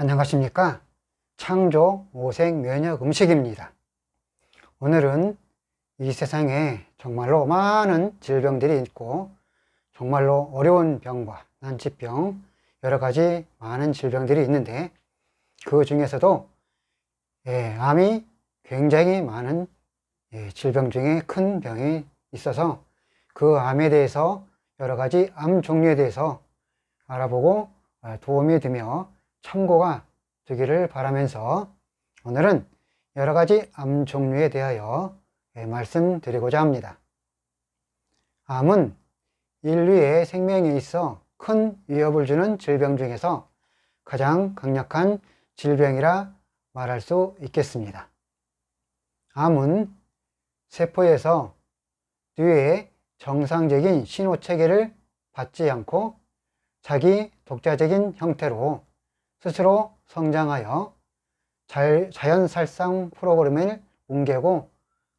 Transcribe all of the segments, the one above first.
안녕하십니까? 창조 오색 면역 음식입니다. 오늘은 이 세상에 정말로 많은 질병들이 있고 정말로 어려운 병과 난치병, 여러 가지 많은 질병들이 있는데 그 중에서도 암이 굉장히 많은 질병 중에 큰 병이 있어서 그 암에 대해서 여러 가지 암 종류에 대해서 알아보고 도움이 되며 참고가 되기를 바라면서 오늘은 여러 가지 암 종류에 대하여 말씀드리고자 합니다. 암은 인류의 생명에 있어 큰 위협을 주는 질병 중에서 가장 강력한 질병이라 말할 수 있겠습니다. 암은 세포에서 뇌의 정상적인 신호체계를 받지 않고 자기 독자적인 형태로 스스로 성장하여 자연살상 프로그램을 뭉개고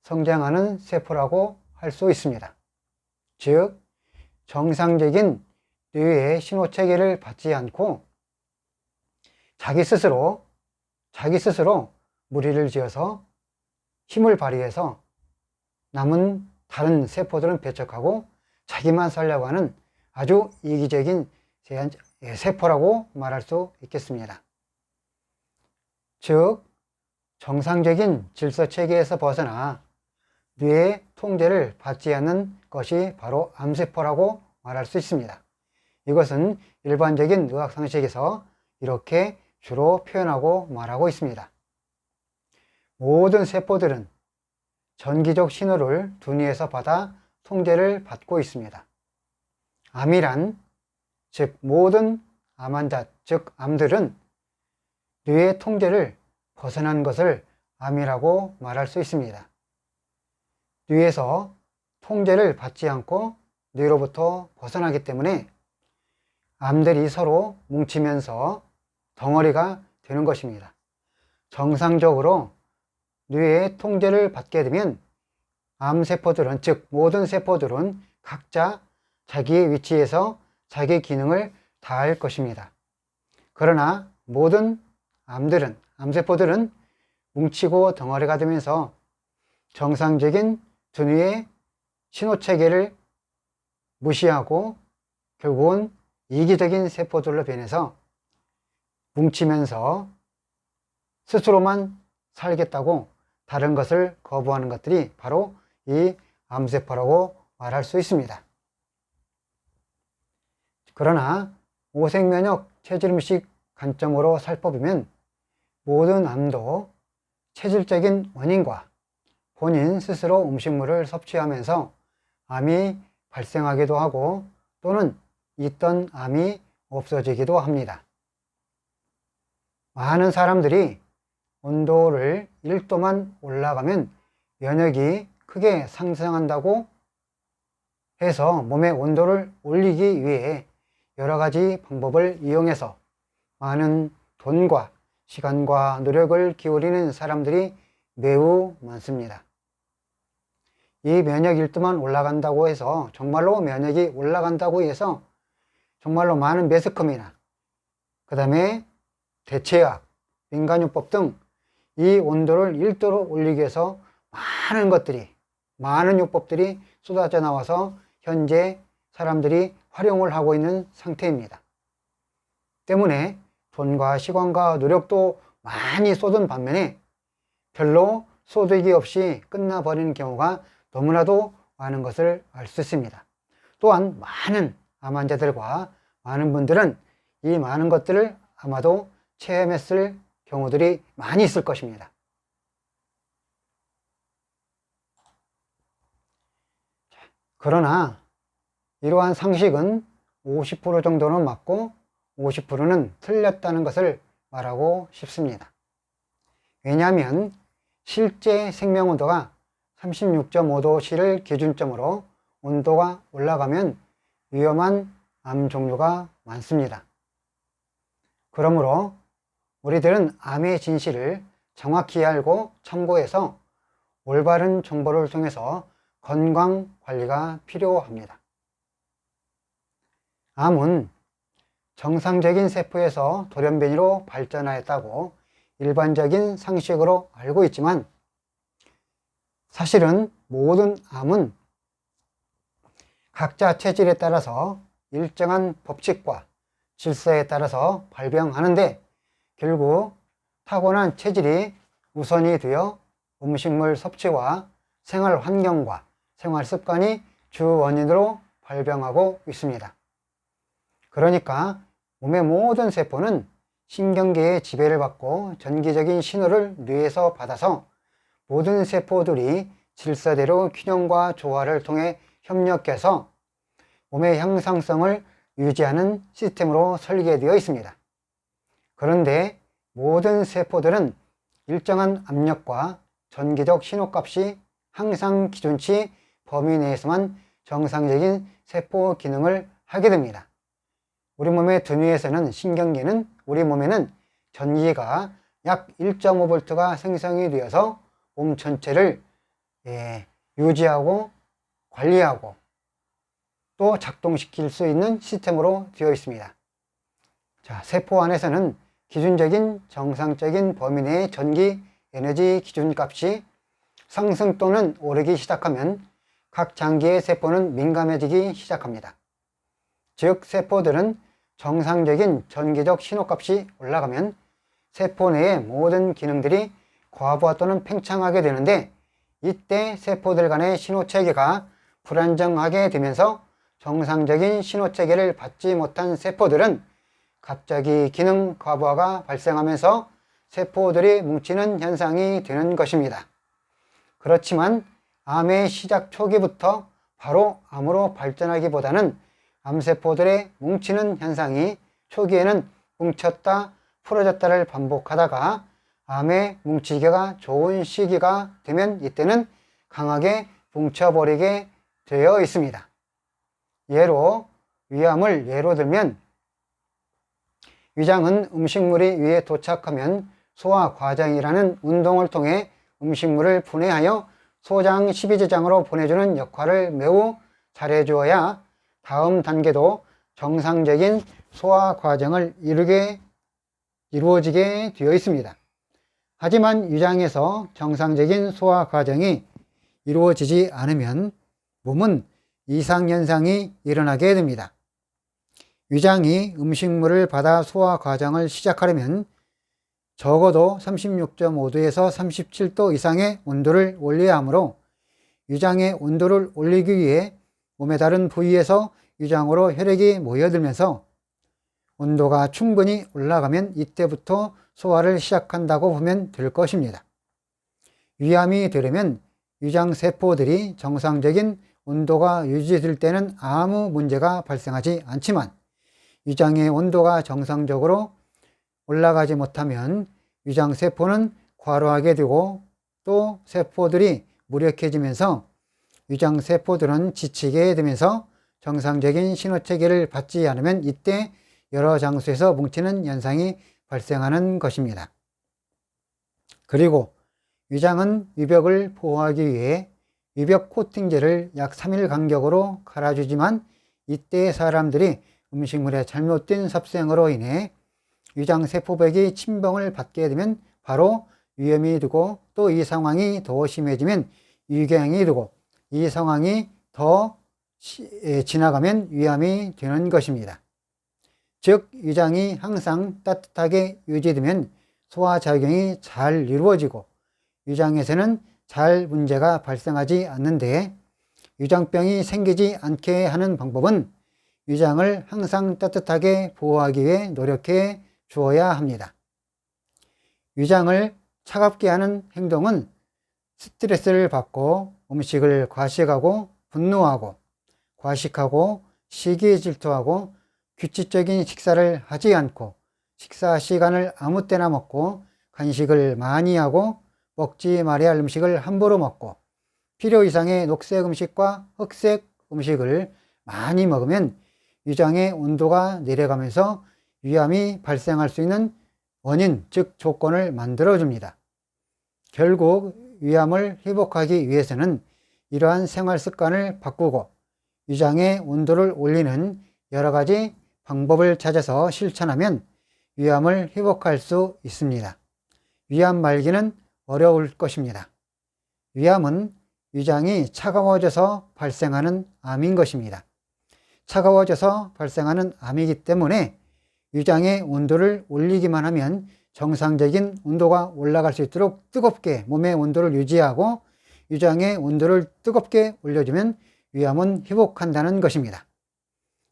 성장하는 세포라고 할 수 있습니다. 즉, 정상적인 뇌의 신호체계를 받지 않고 자기 스스로 무리를 지어서 힘을 발휘해서 남은 다른 세포들은 배척하고 자기만 살려고 하는 아주 이기적인 세포라고 말할 수 있겠습니다. 즉, 정상적인 질서 체계에서 벗어나 뇌의 통제를 받지 않는 것이 바로 암세포라고 말할 수 있습니다. 이것은 일반적인 의학 상식에서 이렇게 주로 표현하고 말하고 있습니다. 모든 세포들은 전기적 신호를 두뇌에서 받아 통제를 받고 있습니다. 암이란, 즉 모든 암 환자, 즉 암들은 뇌의 통제를 벗어난 것을 암이라고 말할 수 있습니다. 뇌에서 통제를 받지 않고 뇌로부터 벗어나기 때문에 암들이 서로 뭉치면서 덩어리가 되는 것입니다. 정상적으로 뇌의 통제를 받게 되면 암세포들은, 즉 모든 세포들은 각자 자기의 위치에서 자기 기능을 다할 것입니다. 그러나 모든 암세포들은 뭉치고 덩어리가 되면서 정상적인 두뇌의 신호체계를 무시하고 결국은 이기적인 세포들로 변해서 뭉치면서 스스로만 살겠다고 다른 것을 거부하는 것들이 바로 이 암세포라고 말할 수 있습니다. 그러나 오색면역 체질음식 관점으로 살펴보면 모든 암도 체질적인 원인과 본인 스스로 음식물을 섭취하면서 암이 발생하기도 하고 또는 있던 암이 없어지기도 합니다. 많은 사람들이 온도를 1도만 올라가면 면역이 크게 상승한다고 해서 몸의 온도를 올리기 위해 여러 가지 방법을 이용해서 많은 돈과 시간과 노력을 기울이는 사람들이 매우 많습니다. 이 면역 1도만 올라간다고 해서 정말로 면역이 올라간다고 해서 정말로 많은 매스컴이나 그 다음에 대체약, 민간요법 등 이 온도를 1도로 올리기 위해서 많은 요법들이 쏟아져 나와서 현재 사람들이 활용을 하고 있는 상태입니다. 때문에 돈과 시간과 노력도 많이 쏟은 반면에 별로 소득이 없이 끝나버리는 경우가 너무나도 많은 것을 알 수 있습니다. 또한 많은 암 환자들과 많은 분들은 이 많은 것들을 아마도 체험했을 경우들이 많이 있을 것입니다. 그러나 이러한 상식은 50% 정도는 맞고 50%는 틀렸다는 것을 말하고 싶습니다. 왜냐하면 실제 생명 온도가 36.5도C를 기준점으로 온도가 올라가면 위험한 암 종류가 많습니다. 그러므로 우리들은 암의 진실을 정확히 알고 참고해서 올바른 정보를 통해서 건강 관리가 필요합니다. 암은 정상적인 세포에서 돌연변이로 발전하였다고 일반적인 상식으로 알고 있지만 사실은 모든 암은 각자 체질에 따라서 일정한 법칙과 질서에 따라서 발병하는데 결국 타고난 체질이 우선이 되어 음식물 섭취와 생활 환경과 생활 습관이 주 원인으로 발병하고 있습니다. 그러니까 몸의 모든 세포는 신경계의 지배를 받고 전기적인 신호를 뇌에서 받아서 모든 세포들이 질서대로 균형과 조화를 통해 협력해서 몸의 형상성을 유지하는 시스템으로 설계되어 있습니다. 그런데 모든 세포들은 일정한 압력과 전기적 신호값이 항상 기준치 범위 내에서만 정상적인 세포 기능을 하게 됩니다. 우리 몸의 두뇌에서는 신경계는 우리 몸에는 전기가 약 1.5V가 생성이 되어서 몸 전체를 유지하고 관리하고 또 작동시킬 수 있는 시스템으로 되어 있습니다. 자, 세포 안에서는 기준적인 정상적인 범위 내의 전기 에너지 기준값이 상승 또는 오르기 시작하면 각 장기의 세포는 민감해지기 시작합니다. 즉 세포들은 정상적인 전기적 신호값이 올라가면 세포 내의 모든 기능들이 과부하 또는 팽창하게 되는데 이때 세포들 간의 신호체계가 불안정하게 되면서 정상적인 신호체계를 받지 못한 세포들은 갑자기 기능 과부하가 발생하면서 세포들이 뭉치는 현상이 되는 것입니다. 그렇지만 암의 시작 초기부터 바로 암으로 발전하기보다는 암세포들의 뭉치는 현상이 초기에는 뭉쳤다 풀어졌다를 반복하다가 암의 뭉치기가 좋은 시기가 되면 이때는 강하게 뭉쳐버리게 되어 있습니다. 위암을 예로 들면 위장은 음식물이 위에 도착하면 소화 과정이라는 운동을 통해 음식물을 분해하여 소장 12지장으로 보내주는 역할을 매우 잘해주어야 다음 단계도 정상적인 소화 과정을 이루어지게 되어 있습니다. 하지만 위장에서 정상적인 소화 과정이 이루어지지 않으면 몸은 이상현상이 일어나게 됩니다. 위장이 음식물을 받아 소화 과정을 시작하려면 적어도 36.5도에서 37도 이상의 온도를 올려야 하므로 위장의 온도를 올리기 위해 몸의 다른 부위에서 위장으로 혈액이 모여들면서 온도가 충분히 올라가면 이때부터 소화를 시작한다고 보면 될 것입니다. 위암이 되려면 위장 세포들이 정상적인 온도가 유지될 때는 아무 문제가 발생하지 않지만 위장의 온도가 정상적으로 올라가지 못하면 위장 세포는 과로하게 되고 또 세포들이 무력해지면서 위장 세포들은 지치게 되면서 정상적인 신호체계를 받지 않으면 이때 여러 장소에서 뭉치는 현상이 발생하는 것입니다. 그리고 위장은 위벽을 보호하기 위해 위벽 코팅제를 약 3일 간격으로 갈아주지만 이때 사람들이 음식물의 잘못된 섭생으로 인해 위장 세포벽이 침범을 받게 되면 바로 위염이 되고 또 이 상황이 더 심해지면 위궤양이 되고 이 상황이 더 지나가면 위암이 되는 것입니다. 즉 위장이 항상 따뜻하게 유지되면 소화작용이 잘 이루어지고 위장에서는 잘 문제가 발생하지 않는데 위장병이 생기지 않게 하는 방법은 위장을 항상 따뜻하게 보호하기 위해 노력해 주어야 합니다. 위장을 차갑게 하는 행동은 스트레스를 받고 음식을 과식하고 분노하고 과식하고 시기에 질투하고 규칙적인 식사를 하지 않고 식사 시간을 아무 때나 먹고 간식을 많이 하고 먹지 말아야 할 음식을 함부로 먹고 필요 이상의 녹색 음식과 흑색 음식을 많이 먹으면 위장의 온도가 내려가면서 위암이 발생할 수 있는 원인, 즉 조건을 만들어 줍니다. 결국 위암을 회복하기 위해서는 이러한 생활 습관을 바꾸고 위장의 온도를 올리는 여러 가지 방법을 찾아서 실천하면 위암을 회복할 수 있습니다. 위암 말기는 어려울 것입니다. 위암은 위장이 차가워져서 발생하는 암인 것입니다. 차가워져서 발생하는 암이기 때문에 위장의 온도를 올리기만 하면 정상적인 온도가 올라갈 수 있도록 뜨겁게 몸의 온도를 유지하고 위장의 온도를 뜨겁게 올려주면 위암은 회복한다는 것입니다.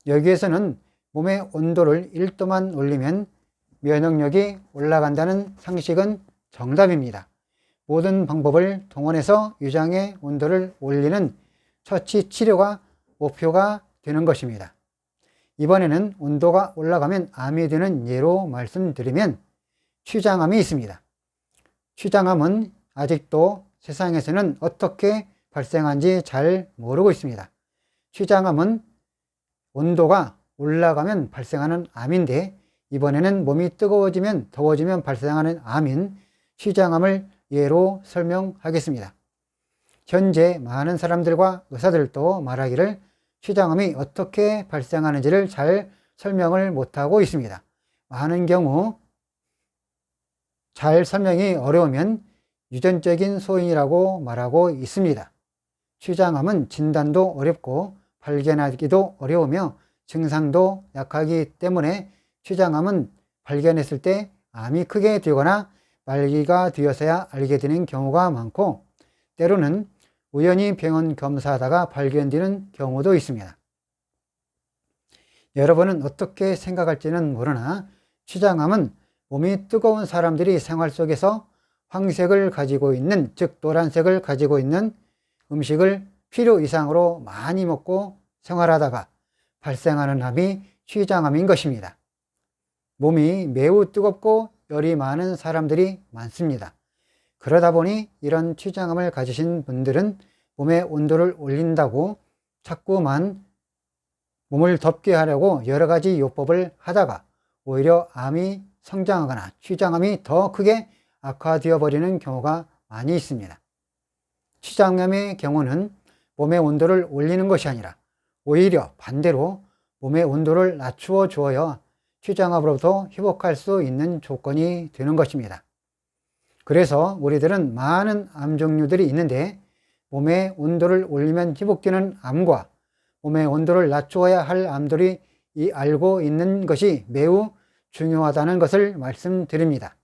여기에서는 몸의 온도를 1도만 올리면 면역력이 올라간다는 상식은 정답입니다. 모든 방법을 동원해서 위장의 온도를 올리는 처치 치료가 목표가 되는 것입니다. 이번에는 온도가 올라가면 암이 되는 예로 말씀드리면 췌장암이 있습니다. 췌장암은 아직도 세상에서는 어떻게 발생한지 잘 모르고 있습니다. 췌장암은 온도가 올라가면 발생하는 암인데 이번에는 몸이 뜨거워지면 더워지면 발생하는 암인 췌장암을 예로 설명하겠습니다. 현재 많은 사람들과 의사들도 말하기를 췌장암이 어떻게 발생하는지를 잘 설명을 못하고 있습니다. 많은 경우 잘 설명이 어려우면 유전적인 소인이라고 말하고 있습니다. 췌장암은 진단도 어렵고 발견하기도 어려우며 증상도 약하기 때문에 췌장암은 발견했을 때 암이 크게 되거나 말기가 되어서야 알게 되는 경우가 많고 때로는 우연히 병원 검사하다가 발견되는 경우도 있습니다. 여러분은 어떻게 생각할지는 모르나 췌장암은 몸이 뜨거운 사람들이 생활 속에서 황색을 가지고 있는, 즉 노란색을 가지고 있는 음식을 필요 이상으로 많이 먹고 생활하다가 발생하는 암이 췌장암인 것입니다. 몸이 매우 뜨겁고 열이 많은 사람들이 많습니다. 그러다 보니 이런 췌장암을 가지신 분들은 몸의 온도를 올린다고 자꾸만 몸을 덥게 하려고 여러 가지 요법을 하다가 오히려 암이 성장하거나 췌장암이 더 크게 악화되어 버리는 경우가 많이 있습니다. 췌장암의 경우는 몸의 온도를 올리는 것이 아니라 오히려 반대로 몸의 온도를 낮추어 주어야 췌장암으로부터 회복할 수 있는 조건이 되는 것입니다. 그래서 우리들은 많은 암 종류들이 있는데 몸의 온도를 올리면 회복되는 암과 몸의 온도를 낮추어야 할 암들이 알고 있는 것이 매우 중요하다는 것을 말씀드립니다.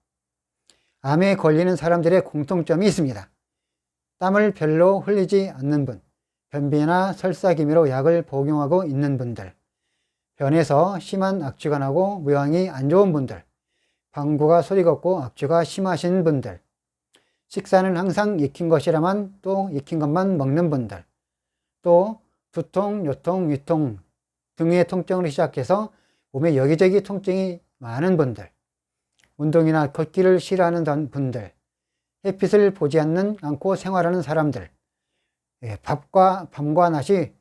암에 걸리는 사람들의 공통점이 있습니다. 땀을 별로 흘리지 않는 분, 변비나 설사기미로 약을 복용하고 있는 분들, 변에서 심한 악취가 나고 모양이 안 좋은 분들, 방구가 소리가 없고 악취가 심하신 분들, 식사는 항상 익힌 것이라만 또 익힌 것만 먹는 분들, 또 두통, 요통, 위통 등의 통증으로 시작해서 몸에 여기저기 통증이 많은 분들, 운동이나 걷기를 싫어하는 분들, 햇빛을 보지 않고 생활하는 사람들, 밤과 낮이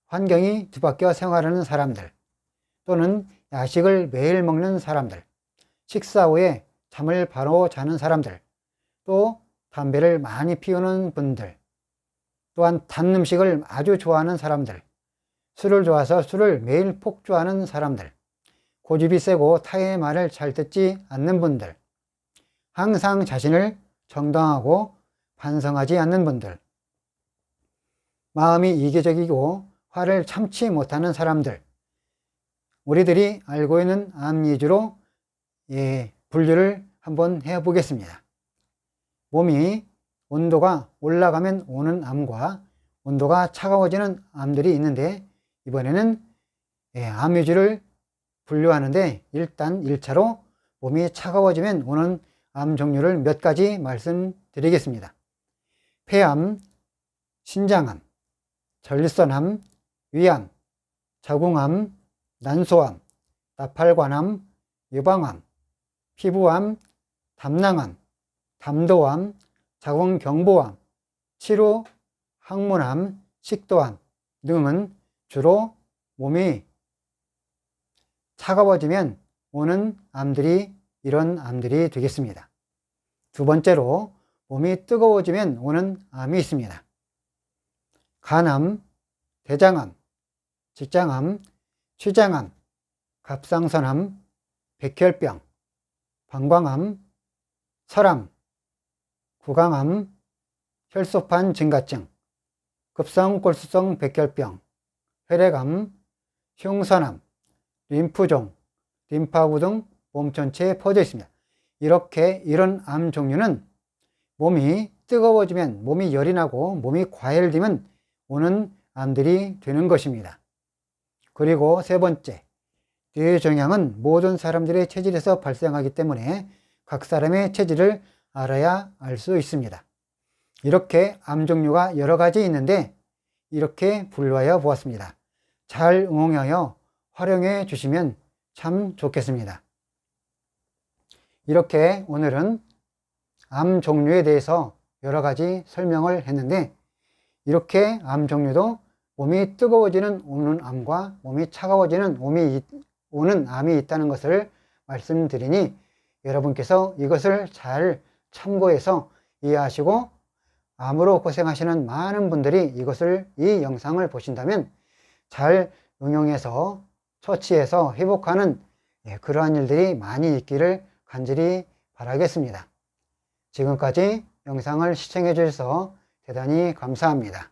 환경이 뒤바뀌어 생활하는 사람들, 또는 야식을 매일 먹는 사람들, 식사 후에 잠을 바로 자는 사람들, 또 담배를 많이 피우는 분들, 또한 단 음식을 아주 좋아하는 사람들, 술을 좋아해서 술을 매일 폭주하는 사람들, 고집이 세고 타의 말을 잘 듣지 않는 분들, 항상 자신을 정당하고 반성하지 않는 분들, 마음이 이기적이고 화를 참지 못하는 사람들, 우리들이 알고 있는 암 위주로 분류를 한번 해보겠습니다. 몸이 온도가 올라가면 오는 암과 온도가 차가워지는 암들이 있는데 이번에는 암 위주를 분류하는데 일단 1차로 몸이 차가워지면 오는 암 종류를 몇 가지 말씀드리겠습니다. 폐암, 신장암, 전립선암, 위암, 자궁암, 난소암, 나팔관암, 유방암, 피부암, 담낭암, 담도암, 자궁경부암, 치료, 항문암, 식도암 등은 주로 몸이 차가워지면 오는 암들이 이런 암들이 되겠습니다. 두 번째로 몸이 뜨거워지면 오는 암이 있습니다. 간암, 대장암, 직장암, 췌장암, 갑상선암, 백혈병, 방광암, 설암, 구강암, 혈소판 증가증, 급성골수성 백혈병, 혈액암, 흉선암, 림프종, 림파구 등 몸 전체에 퍼져 있습니다. 이런 암 종류는 몸이 뜨거워지면, 몸이 열이 나고 몸이 과열되면 오는 암들이 되는 것입니다. 그리고 세 번째, 뇌종양은 모든 사람들의 체질에서 발생하기 때문에 각 사람의 체질을 알아야 알 수 있습니다. 이렇게 암 종류가 여러 가지 있는데 이렇게 분류하여 보았습니다. 잘 응용하여 활용해 주시면 참 좋겠습니다. 이렇게 오늘은 암 종류에 대해서 여러 가지 설명을 했는데, 이렇게 암 종류도 몸이 뜨거워지는 오는 암과 몸이 차가워지는 오는 암이 있다는 것을 말씀드리니 여러분께서 이것을 잘 참고해서 이해하시고 암으로 고생하시는 많은 분들이 이 영상을 보신다면 잘 응용해서 처치해서 회복하는 그러한 일들이 많이 있기를 간절히 바라겠습니다. 지금까지 영상을 시청해 주셔서 대단히 감사합니다.